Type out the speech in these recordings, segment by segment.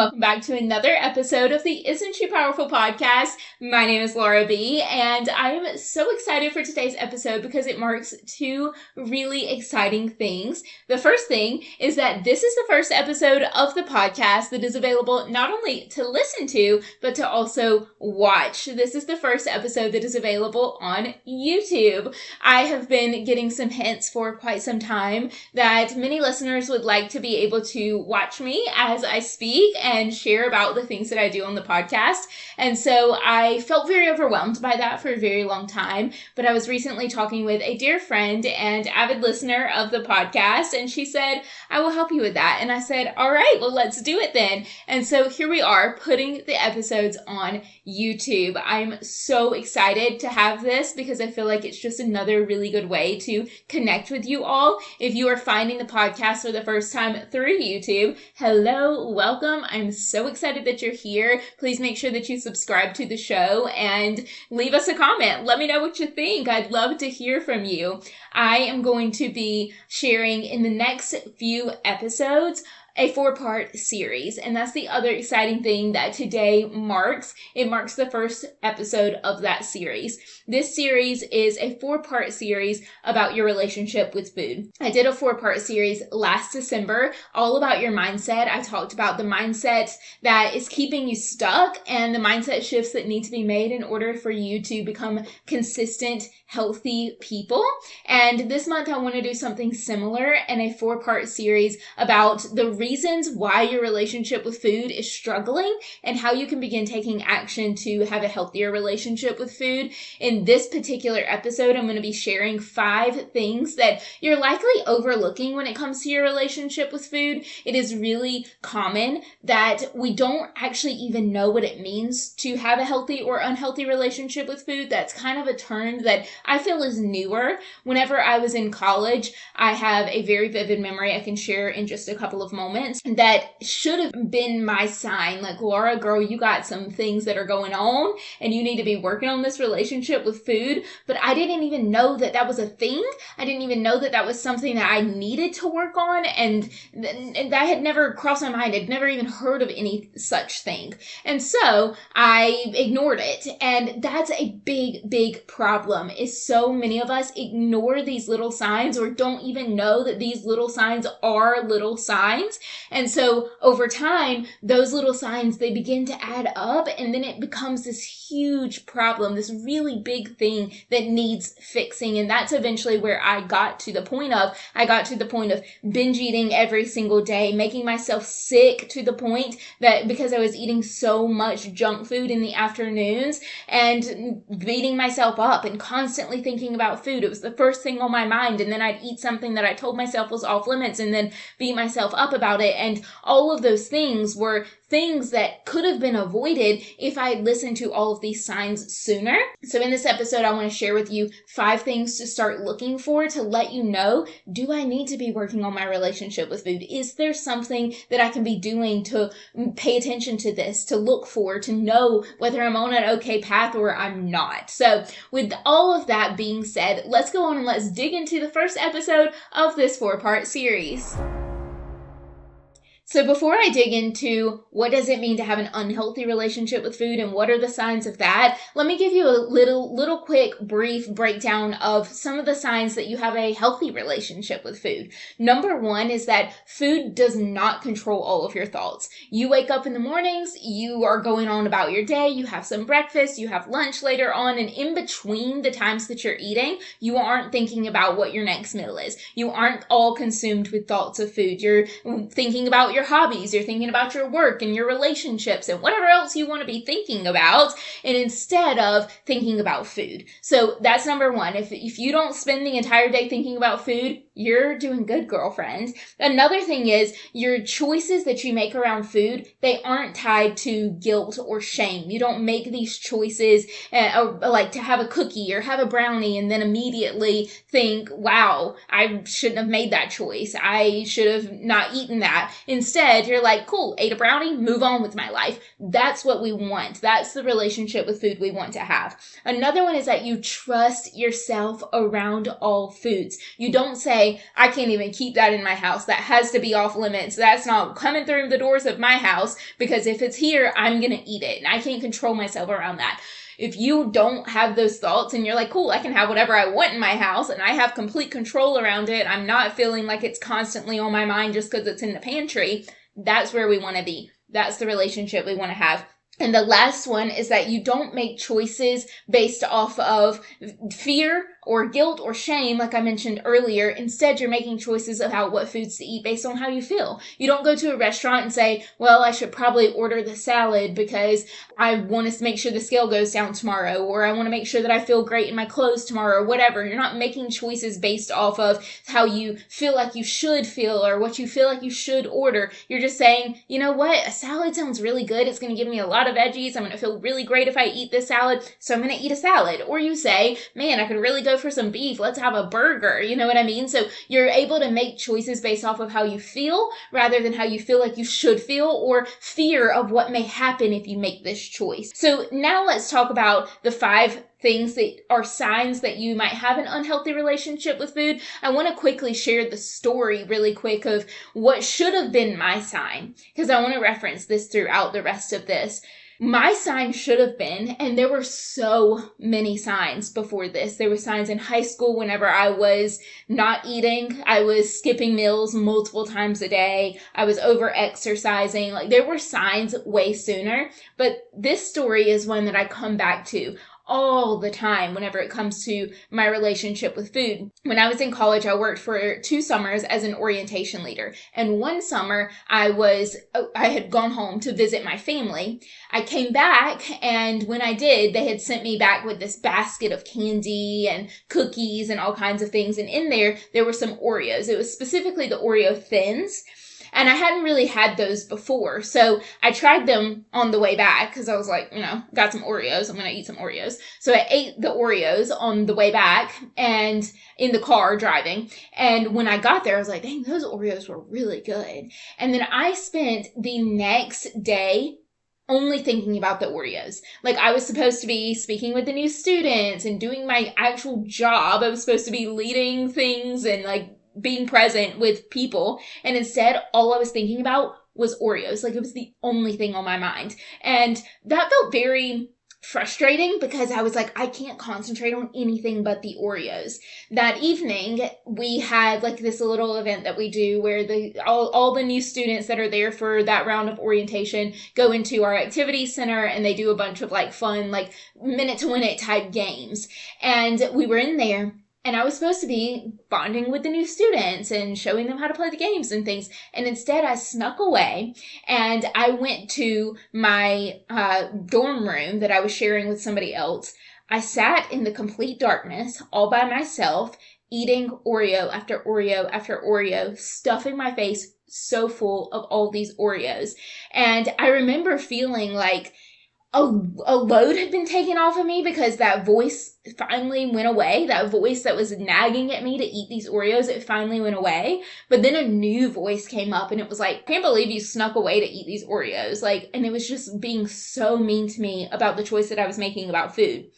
Welcome back to another episode of the Isn't She Powerful podcast. My name is Laura B, and I am so excited for today's episode because it marks two really exciting things. The first thing is that this is the first episode of the podcast that is available not only to listen to, but to also watch. This is the first episode that is available on YouTube. I have been getting some hints for quite some time that many listeners would like to be able to watch me as I speak and share about the things that I do on the podcast. And so I felt very overwhelmed by that for a very long time. But I was recently talking with a dear friend and avid listener of the podcast, and she said, I will help you with that. And I said, all right, well, let's do it then. And so here we are putting the episodes on YouTube. I'm so excited to have this because I feel like it's just another really good way to connect with you all. If you are finding the podcast for the first time through YouTube, hello, welcome. I'm so excited that you're here. Please make sure that you subscribe to the show and leave us a comment. Let me know what you think. I'd love to hear from you. I am going to be sharing in the next few episodes a 4-part series. And that's the other exciting thing that today marks. It marks the first episode of that series. This series is a 4-part series about your relationship with food. I did a 4-part series last December, all about your mindset. I talked about the mindset that is keeping you stuck and the mindset shifts that need to be made in order for you to become consistent, healthy people. And this month I want to do something similar in a 4-part series about the reasons why your relationship with food is struggling and how you can begin taking action to have a healthier relationship with food. In this particular episode, I'm going to be sharing 5 things that you're likely overlooking when it comes to your relationship with food. It is really common that we don't actually even know what it means to have a healthy or unhealthy relationship with food. That's kind of a term that I feel is newer. Whenever I was in college, I have a very vivid memory I can share in just a couple of moments that should have been my sign. Like, Laura, girl, you got some things that are going on and you need to be working on this relationship with food. But I didn't even know that that was a thing. I didn't even know that that was something that I needed to work on. And that had never crossed my mind. I'd never even heard of any such thing. And so I ignored it. And that's a big, big problem, is so many of us ignore these little signs or don't even know that these little signs are little signs. And so over time, those little signs, they begin to add up, and then it becomes this huge problem, this really big thing that needs fixing. And that's eventually where I got to the point of binge eating every single day, making myself sick to the point that because I was eating so much junk food in the afternoons and beating myself up and constantly thinking about food. It was the first thing on my mind. And then I'd eat something that I told myself was off limits and then beat myself up about it. And all of those things were things that could have been avoided if I had listened to all of these signs sooner. So in this episode, I want to share with you 5 things to start looking for to let you know, do I need to be working on my relationship with food? Is there something that I can be doing to pay attention to this, to look for, to know whether I'm on an okay path or I'm not? So with all of that being said, let's go on and let's dig into the first episode of this 4-part series. So before I dig into what does it mean to have an unhealthy relationship with food and what are the signs of that, let me give you a little quick brief breakdown of some of the signs that you have a healthy relationship with food. Number 1 is that food does not control all of your thoughts. You wake up in the mornings, you are going on about your day, you have some breakfast, you have lunch later on, and in between the times that you're eating, you aren't thinking about what your next meal is. You aren't all consumed with thoughts of food. You're thinking about your hobbies, you're thinking about your work and your relationships and whatever else you want to be thinking about, and instead of thinking about food. So that's number 1. If you don't spend the entire day thinking about food, you're doing good, girlfriend. Another thing is your choices that you make around food, they aren't tied to guilt or shame. You don't make these choices like to have a cookie or have a brownie and then immediately think, wow, I shouldn't have made that choice. I should have not eaten that. Instead, you're like, cool, ate a brownie, move on with my life. That's what we want. That's the relationship with food we want to have. Another one is that you trust yourself around all foods. You don't say, say, I can't even keep that in my house. That has to be off limits. That's not coming through the doors of my house, because if it's here, I'm going to eat it. And I can't control myself around that. If you don't have those thoughts and you're like, cool, I can have whatever I want in my house and I have complete control around it, I'm not feeling like it's constantly on my mind just because it's in the pantry, that's where we want to be. That's the relationship we want to have. And the last one is that you don't make choices based off of fear or guilt or shame, like I mentioned earlier. Instead, you're making choices about what foods to eat based on how you feel. You don't go to a restaurant and say, well, I should probably order the salad because I want to make sure the scale goes down tomorrow, or I want to make sure that I feel great in my clothes tomorrow, or whatever. You're not making choices based off of how you feel like you should feel or what you feel like you should order. You're just saying, you know what? A salad sounds really good. It's going to give me a lot of veggies. I'm going to feel really great if I eat this salad, so I'm going to eat a salad. Or you say, man, I could really go for some beef. Let's have a burger. You know what I mean? So you're able to make choices based off of how you feel rather than how you feel like you should feel or fear of what may happen if you make this choice. So now let's talk about the 5 things that are signs that you might have an unhealthy relationship with food. I want to quickly share the story really quick of what should have been my sign, because I want to reference this throughout the rest of this. My sign should have been, and there were so many signs before this. There were signs in high school whenever I was not eating. I was skipping meals multiple times a day. I was over exercising. Like, there were signs way sooner. But this story is one that I come back to all the time whenever it comes to my relationship with food. When I was in college, I worked for 2 summers as an orientation leader. And one summer I had gone home to visit my family. I came back, and when I did, they had sent me back with this basket of candy and cookies and all kinds of things. And in there were some Oreos. It was specifically the Oreo Thins. And I hadn't really had those before. So I tried them on the way back because I was like, got some Oreos. I'm going to eat some Oreos. So I ate the Oreos on the way back and in the car driving. And when I got there, I was like, dang, those Oreos were really good. And then I spent the next day only thinking about the Oreos. Like, I was supposed to be speaking with the new students and doing my actual job. I was supposed to be leading things and like being present with people. And instead, all I was thinking about was Oreos. Like, it was the only thing on my mind. And that felt very frustrating because I was like, I can't concentrate on anything but the Oreos. That evening, we had like this little event that we do where all the new students that are there for that round of orientation go into our activity center, and they do a bunch of like fun, like minute to win it type games. And we were in there, and I was supposed to be bonding with the new students and showing them how to play the games and things. And instead, I snuck away and I went to my dorm room that I was sharing with somebody else. I sat in the complete darkness all by myself, eating Oreo after Oreo after Oreo, stuffing my face so full of all these Oreos. And I remember feeling like a load had been taken off of me because that voice finally went away. That voice that was nagging at me to eat these Oreos, it finally went away. But then a new voice came up and it was like, I can't believe you snuck away to eat these Oreos. Like, and it was just being so mean to me about the choice that I was making about food.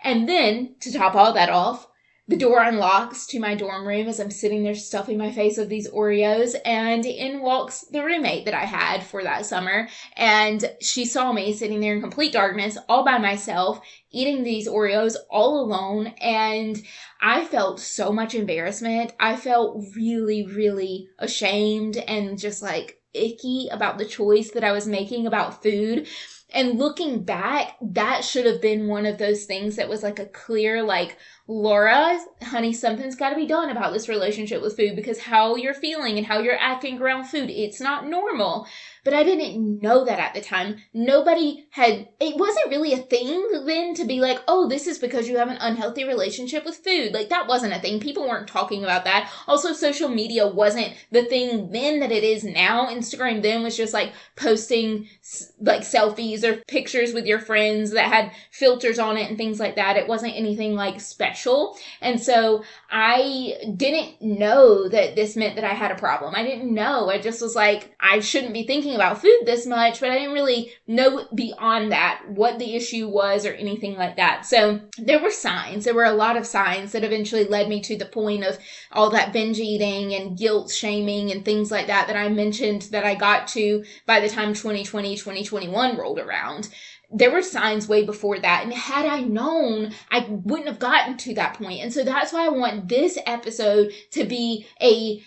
And then, to top all that off, the door unlocks to my dorm room as I'm sitting there stuffing my face with these Oreos, and in walks the roommate that I had for that summer, and she saw me sitting there in complete darkness, all by myself, eating these Oreos all alone, and I felt so much embarrassment. I felt really, really ashamed and just like icky about the choice that I was making about food. And looking back, that should have been one of those things that was like a clear, like, Laura, honey, something's got to be done about this relationship with food, because how you're feeling and how you're acting around food, it's not normal. But I didn't know that at the time. It wasn't really a thing then to be like, oh, this is because you have an unhealthy relationship with food. Like, that wasn't a thing. People weren't talking about that. Also, social media wasn't the thing then that it is now. Instagram then was just like posting like selfies or pictures with your friends that had filters on it and things like that. It wasn't anything like special. special. And so I didn't know that this meant that I had a problem. I didn't know. I just was like, I shouldn't be thinking about food this much, but I didn't really know beyond that what the issue was or anything like that. So there were signs. There were a lot of signs that eventually led me to the point of all that binge eating and guilt shaming and things like that I mentioned that I got to by the time 2020, 2021 rolled around. There were signs way before that. And had I known, I wouldn't have gotten to that point. And so that's why I want this episode to be a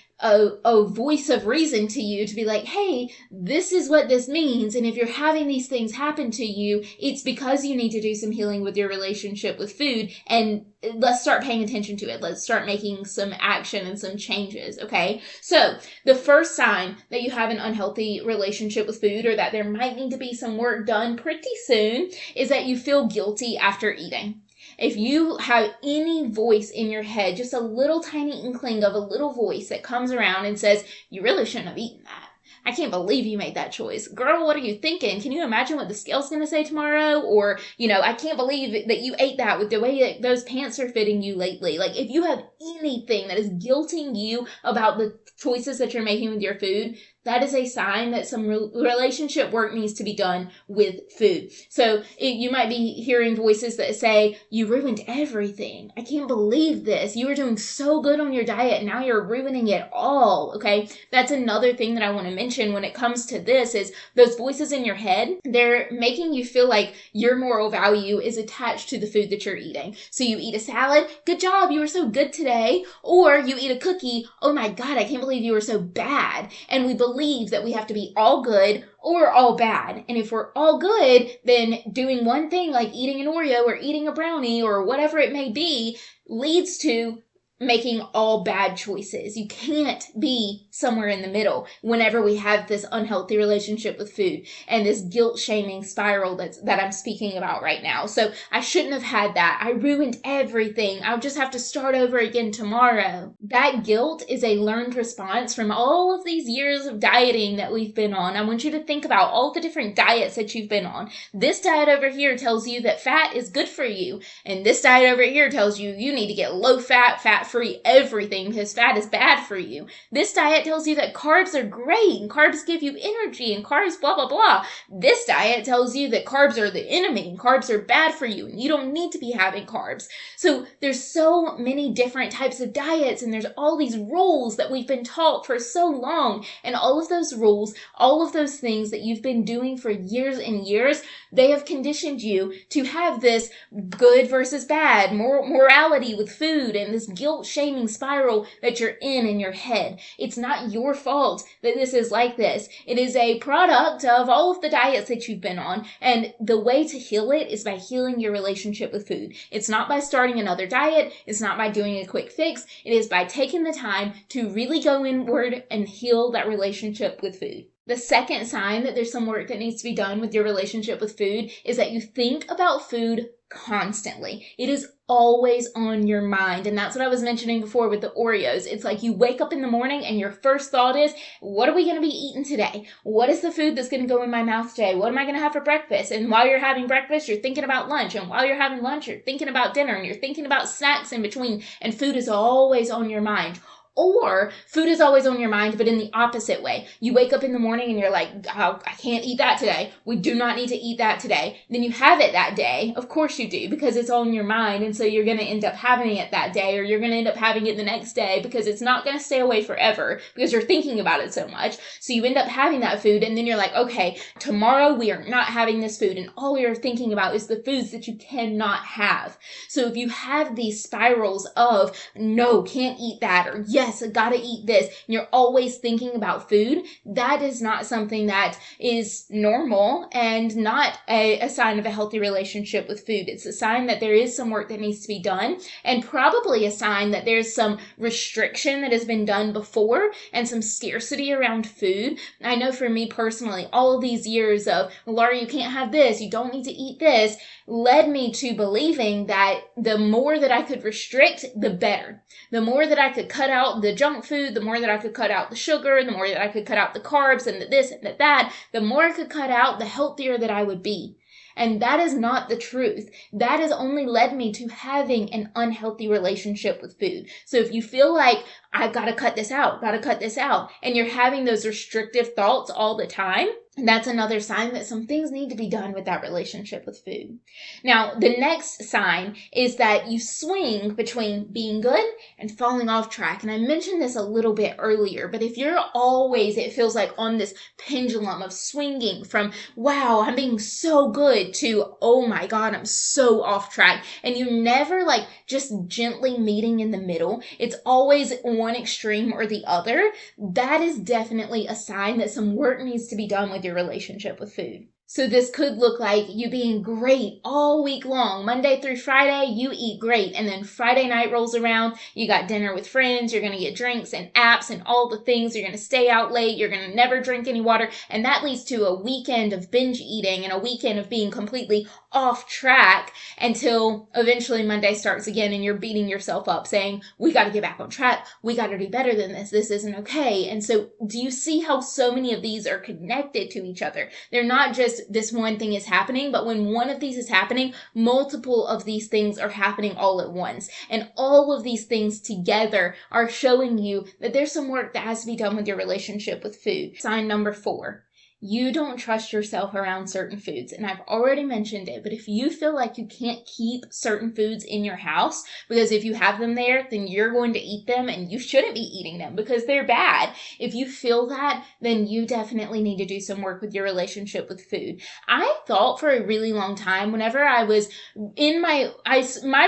voice of reason to you, to be like, hey, this is what this means. And if you're having these things happen to you, it's because you need to do some healing with your relationship with food. And let's start paying attention to it. Let's start making some action and some changes. Okay. So the first sign that you have an unhealthy relationship with food, or that there might need to be some work done pretty soon, is that you feel guilty after eating. If you have any voice in your head, just a little tiny inkling of a little voice that comes around and says, you really shouldn't have eaten that. I can't believe you made that choice. Girl, what are you thinking? Can you imagine what the scale's going to say tomorrow? Or, I can't believe that you ate that with the way that those pants are fitting you lately. Like, if you have anything that is guilting you about the choices that you're making with your food, that is a sign that some relationship work needs to be done with food. So you might be hearing voices that say, you ruined everything. I can't believe this. You were doing so good on your diet, and now you're ruining it all. Okay. That's another thing that I want to mention when it comes to this is those voices in your head, they're making you feel like your moral value is attached to the food that you're eating. So you eat a salad, good job, you were so good today. Or you eat a cookie, oh my God, I can't believe you were so bad. And we believe that we have to be all good or all bad. And if we're all good, then doing one thing like eating an Oreo or eating a brownie or whatever it may be leads to making all bad choices. You can't be somewhere in the middle whenever we have this unhealthy relationship with food and this guilt shaming spiral that I'm speaking about right now. So I shouldn't have had that. I ruined everything. I'll just have to start over again tomorrow. That guilt is a learned response from all of these years of dieting that we've been on. I want you to think about all the different diets that you've been on. This diet over here tells you that fat is good for you. And this diet over here tells you you need to get low fat, fat-free everything because fat is bad for you. This diet tells you that carbs are great and carbs give you energy and carbs blah, blah, blah. This diet tells you that carbs are the enemy and carbs are bad for you and you don't need to be having carbs. So there's so many different types of diets and there's all these rules that we've been taught for so long. And all of those rules, all of those things that you've been doing for years and years, they have conditioned you to have this good versus bad morality with food and this guilt shaming spiral that you're in your head. It's not your fault that this is like this. It is a product of all of the diets that you've been on. And the way to heal it is by healing your relationship with food. It's not by starting another diet. It's not by doing a quick fix. It is by taking the time to really go inward and heal that relationship with food. The second sign that there's some work that needs to be done with your relationship with food is that you think about food constantly. It is always on your mind. And that's what I was mentioning before with the Oreos. It's like you wake up in the morning and your first thought is, what are we going to be eating today? What is the food that's going to go in my mouth today? What am I going to have for breakfast? And while you're having breakfast, you're thinking about lunch. And while you're having lunch, you're thinking about dinner and you're thinking about snacks in between. And food is always on your mind. Or food is always on your mind, but in the opposite way. You wake up in the morning and you're like, oh, I can't eat that today. We do not need to eat that today. Then you have it that day. Of course you do, because it's on your mind. And so you're going to end up having it that day, or you're going to end up having it the next day because it's not going to stay away forever because you're thinking about it so much. So you end up having that food and then you're like, okay, tomorrow we are not having this food. And all we are thinking about is the foods that you cannot have. So if you have these spirals of, no, can't eat that, or yes, I gotta eat this, and you're always thinking about food, that is not something that is normal and not a sign of a healthy relationship with food. It's a sign that there is some work that needs to be done, and probably a sign that there's some restriction that has been done before and some scarcity around food. I know for me personally, all of these years of, Laura, you can't have this, you don't need to eat this, led me to believing that the more that I could restrict, the better. The more that I could cut out the junk food, the more that I could cut out the sugar, the more that I could cut out the carbs and the this and the that, the more I could cut out, the healthier that I would be. And that is not the truth. That has only led me to having an unhealthy relationship with food. So if you feel like I've got to cut this out, and you're having those restrictive thoughts all the time, that's another sign that some things need to be done with that relationship with food. Now, the next sign is that you swing between being good and falling off track. And I mentioned this a little bit earlier, but if you're always, it feels like on this pendulum of swinging from, wow, I'm being so good to, oh my God, I'm so off track. And you never like just gently meeting in the middle. It's always one extreme or the other. That is definitely a sign that some work needs to be done with your relationship with food. So this could look like you being great all week long. Monday through Friday, you eat great. And then Friday night rolls around, you got dinner with friends, you're going to get drinks and apps and all the things. You're going to stay out late, you're going to never drink any water. And that leads to a weekend of binge eating and a weekend of being completely off track until eventually Monday starts again and you're beating yourself up saying, we got to get back on track. We got to do better than this. This isn't okay. And so do you see how so many of these are connected to each other? They're not just this one thing is happening, but when one of these is happening, multiple of these things are happening all at once. And all of these things together are showing you that there's some work that has to be done with your relationship with food. Sign number 4. You don't trust yourself around certain foods. And I've already mentioned it, but if you feel like you can't keep certain foods in your house, because if you have them there, then you're going to eat them and you shouldn't be eating them because they're bad. If you feel that, then you definitely need to do some work with your relationship with food. I thought for a really long time, whenever I was in my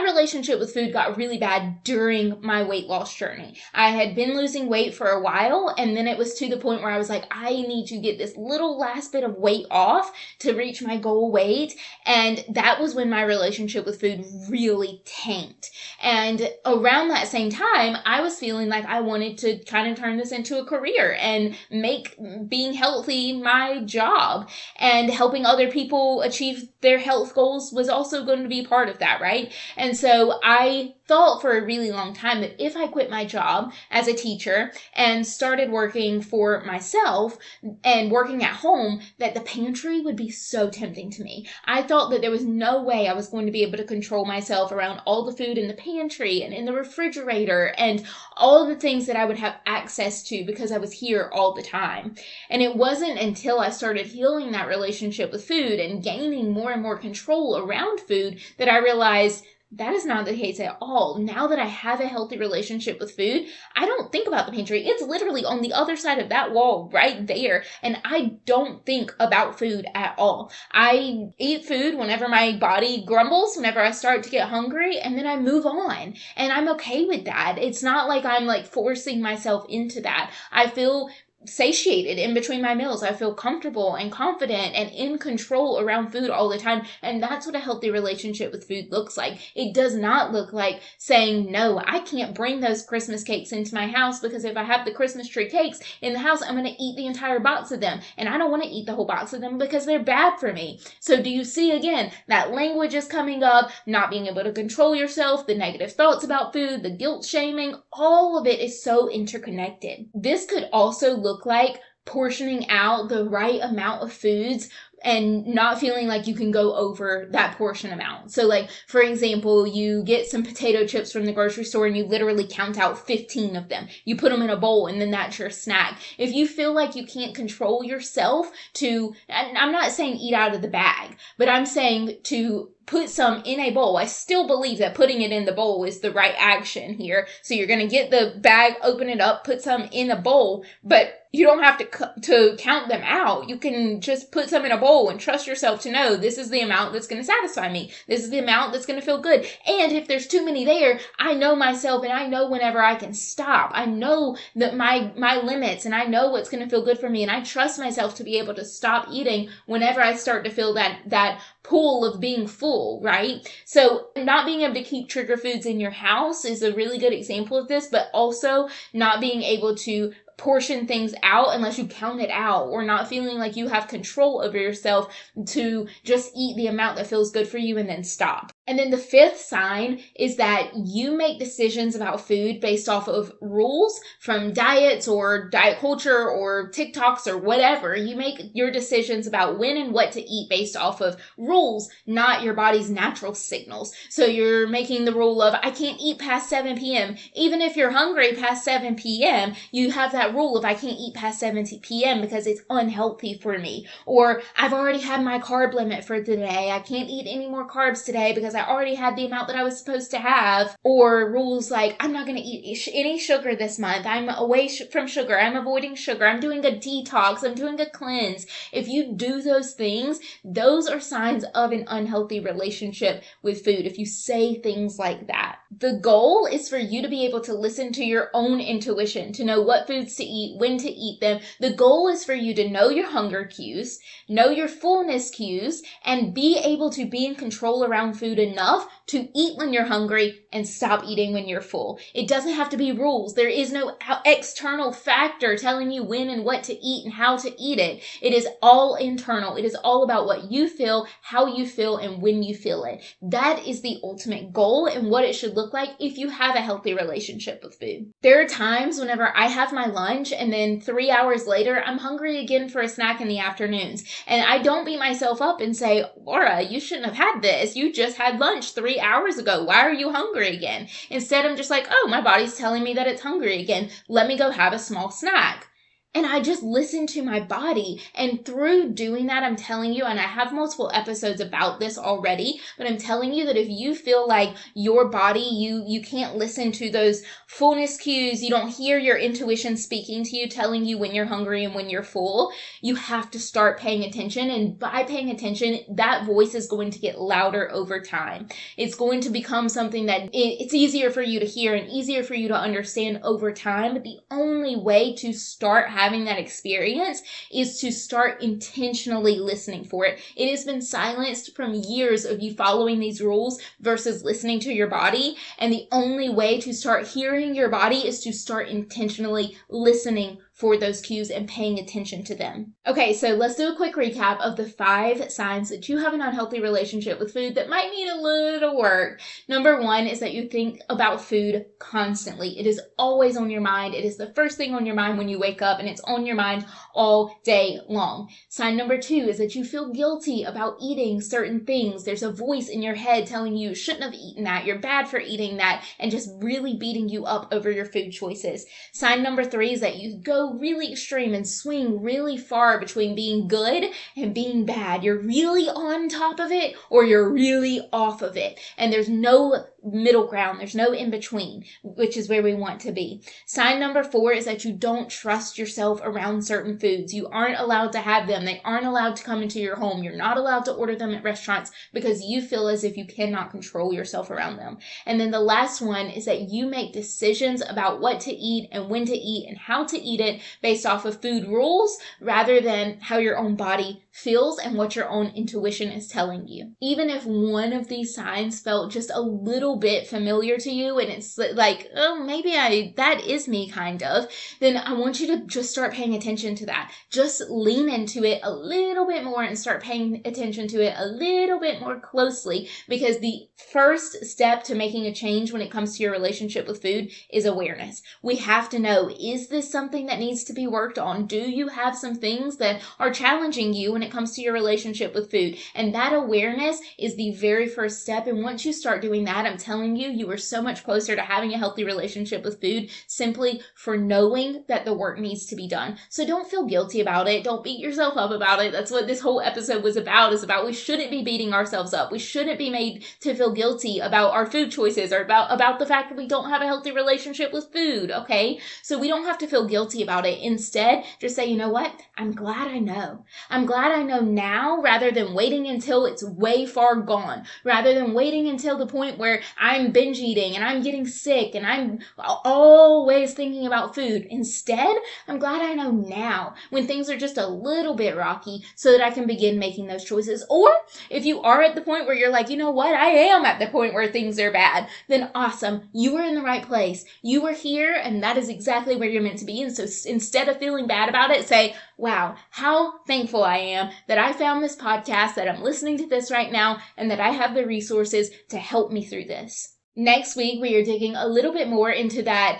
relationship with food got really bad during my weight loss journey. I had been losing weight for a while, and then it was to the point where I was like, I need to get this little last bit of weight off to reach my goal weight. And that was when my relationship with food really tanked. And around that same time, I was feeling like I wanted to kind of turn this into a career and make being healthy my job, and helping other people achieve their health goals was also going to be part of that, right? And so I thought for a really long time that if I quit my job as a teacher and started working for myself and working at home, that the pantry would be so tempting to me. I thought that there was no way I was going to be able to control myself around all the food in the pantry and in the refrigerator and all the things that I would have access to because I was here all the time. And it wasn't until I started healing that relationship with food and gaining more and more control around food that I realized that is not the case at all. Now that I have a healthy relationship with food, I don't think about the pantry. It's literally on the other side of that wall right there. And I don't think about food at all. I eat food whenever my body grumbles, whenever I start to get hungry, and then I move on. And I'm okay with that. It's not like I'm like forcing myself into that. I feel satiated in between my meals. I feel comfortable and confident and in control around food all the time. And that's what a healthy relationship with food looks like. It does not look like saying, no, I can't bring those Christmas cakes into my house because if I have the Christmas tree cakes in the house, I'm going to eat the entire box of them. And I don't want to eat the whole box of them because they're bad for me. So do you see again, that language is coming up, not being able to control yourself, the negative thoughts about food, the guilt shaming, all of it is so interconnected. This could also look like portioning out the right amount of foods and not feeling like you can go over that portion amount. So like, for example, you get some potato chips from the grocery store and you literally count out 15 of them. You put them in a bowl and then that's your snack. If you feel like you can't control yourself to, and I'm not saying eat out of the bag, but I'm saying to put some in a bowl. I still believe that putting it in the bowl is the right action here. So you're going to get the bag, open it up, put some in a bowl, but you don't have to count them out. You can just put some in a bowl and trust yourself to know this is the amount that's going to satisfy me. This is the amount that's going to feel good. And if there's too many there, I know myself and I know whenever I can stop. I know that my limits and I know what's going to feel good for me. And I trust myself to be able to stop eating whenever I start to feel that pull of being full, right? So not being able to keep trigger foods in your house is a really good example of this, but also not being able to portion things out unless you count it out, or not feeling like you have control over yourself to just eat the amount that feels good for you and then stop. And then the fifth sign is that you make decisions about food based off of rules from diets or diet culture or TikToks or whatever. You make your decisions about when and what to eat based off of rules, not your body's natural signals. So you're making the rule of, I can't eat past 7 p.m. Even if you're hungry past 7 p.m., you have that rule of, I can't eat past 7 p.m. because it's unhealthy for me. Or I've already had my carb limit for today. I can't eat any more carbs today because I already had the amount that I was supposed to have. Or rules like, I'm not going to eat any sugar this month. I'm away from sugar. I'm avoiding sugar. I'm doing a detox. I'm doing a cleanse. If you do those things, those are signs of an unhealthy relationship with food. If you say things like that, the goal is for you to be able to listen to your own intuition, to know what foods to eat, when to eat them. The goal is for you to know your hunger cues, know your fullness cues, and be able to be in control around food enough to eat when you're hungry and stop eating when you're full. It doesn't have to be rules. There is no external factor telling you when and what to eat and how to eat it. It is all internal. It is all about what you feel, how you feel, and when you feel it. That is the ultimate goal and what it should look like if you have a healthy relationship with food. There are times whenever I have my lunch and then 3 hours later, I'm hungry again for a snack in the afternoons. And I don't beat myself up and say, Laura, you shouldn't have had this. You just had lunch 3 hours ago. Why are you hungry again? Instead, I'm just like, oh, my body's telling me that it's hungry again. Let me go have a small snack. And I just listen to my body. And through doing that, I'm telling you, and I have multiple episodes about this already, but I'm telling you that if you feel like your body, you can't listen to those fullness cues, you don't hear your intuition speaking to you, telling you when you're hungry and when you're full, you have to start paying attention. And by paying attention, that voice is going to get louder over time. It's going to become something that it's easier for you to hear and easier for you to understand over time. But the only way to start having that experience is to start intentionally listening for it. It has been silenced from years of you following these rules versus listening to your body. And the only way to start hearing your body is to start intentionally listening for those cues and paying attention to them. Okay, so let's do a quick recap of the 5 signs that you have an unhealthy relationship with food that might need a little work. Number 1 is that you think about food constantly. It is always on your mind. It is the first thing on your mind when you wake up, and it's on your mind all day long. Sign number 2 is that you feel guilty about eating certain things. There's a voice in your head telling you shouldn't have eaten that, you're bad for eating that, and just really beating you up over your food choices. Sign number 3 is that you go really extreme and swing really far between being good and being bad. You're really on top of it or you're really off of it. And there's no middle ground. There's no in between, which is where we want to be. Sign number 4 is that you don't trust yourself around certain foods. You aren't allowed to have them. They aren't allowed to come into your home. You're not allowed to order them at restaurants because you feel as if you cannot control yourself around them. And then the last one is that you make decisions about what to eat and when to eat and how to eat it based off of food rules rather than how your own body feels and what your own intuition is telling you. Even if one of these signs felt just a little bit familiar to you and it's like, oh, maybe that is me kind of, then I want you to just start paying attention to that. Just lean into it a little bit more and start paying attention to it a little bit more closely, because the first step to making a change when it comes to your relationship with food is awareness. We have to know, is this something that needs to be worked on? Do you have some things that are challenging you when it comes to your relationship with food? And that awareness is the very first step. And once you start doing that, I'm telling you, you are so much closer to having a healthy relationship with food simply for knowing that the work needs to be done. So don't feel guilty about it. Don't beat yourself up about it. That's what this whole episode was about, is about we shouldn't be beating ourselves up. We shouldn't be made to feel guilty about our food choices or about the fact that we don't have a healthy relationship with food, okay? So we don't have to feel guilty about it. Instead, just say, you know what? I'm glad I know. I'm glad I know now rather than waiting until it's way far gone, rather than waiting until the point where I'm binge eating and I'm getting sick and I'm always thinking about food. Instead, I'm glad I know now when things are just a little bit rocky so that I can begin making those choices. Or if you are at the point where you're like, you know what, I am at the point where things are bad, then awesome. You are in the right place. You are here, and that is exactly where you're meant to be. And so instead of feeling bad about it, say, wow, how thankful I am that I found this podcast, that I'm listening to this right now, and that I have the resources to help me through this. Next week, we are digging a little bit more into that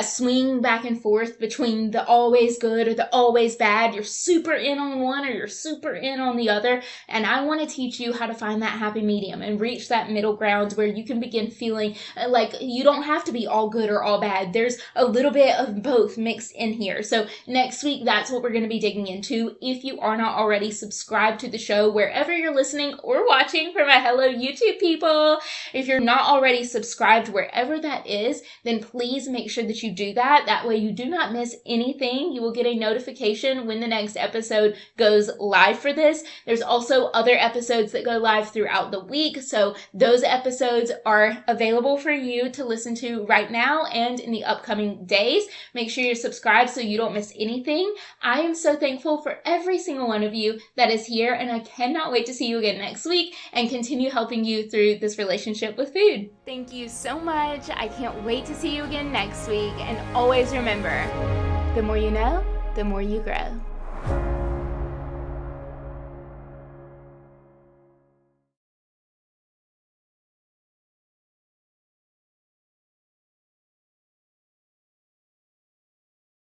swing back and forth between the always good or the always bad. You're super in on one or you're super in on the other. And I want to teach you how to find that happy medium and reach that middle ground where you can begin feeling like you don't have to be all good or all bad. There's a little bit of both mixed in here. So next week, that's what we're going to be digging into. If you are not already subscribed to the show, wherever you're listening or watching for my hello YouTube people, if you're not already subscribed wherever that is, then please make sure that you do that. That way you do not miss anything. You will get a notification when the next episode goes live for this. There's also other episodes that go live throughout the week, so those episodes are available for you to listen to right now and in the upcoming days. Make sure you're subscribed so you don't miss anything. I am so thankful for every single one of you that is here, and I cannot wait to see you again next week and continue helping you through this relationship with food. Thank you so much. I can't wait to see you again next week. And always remember, the more you know, the more you grow.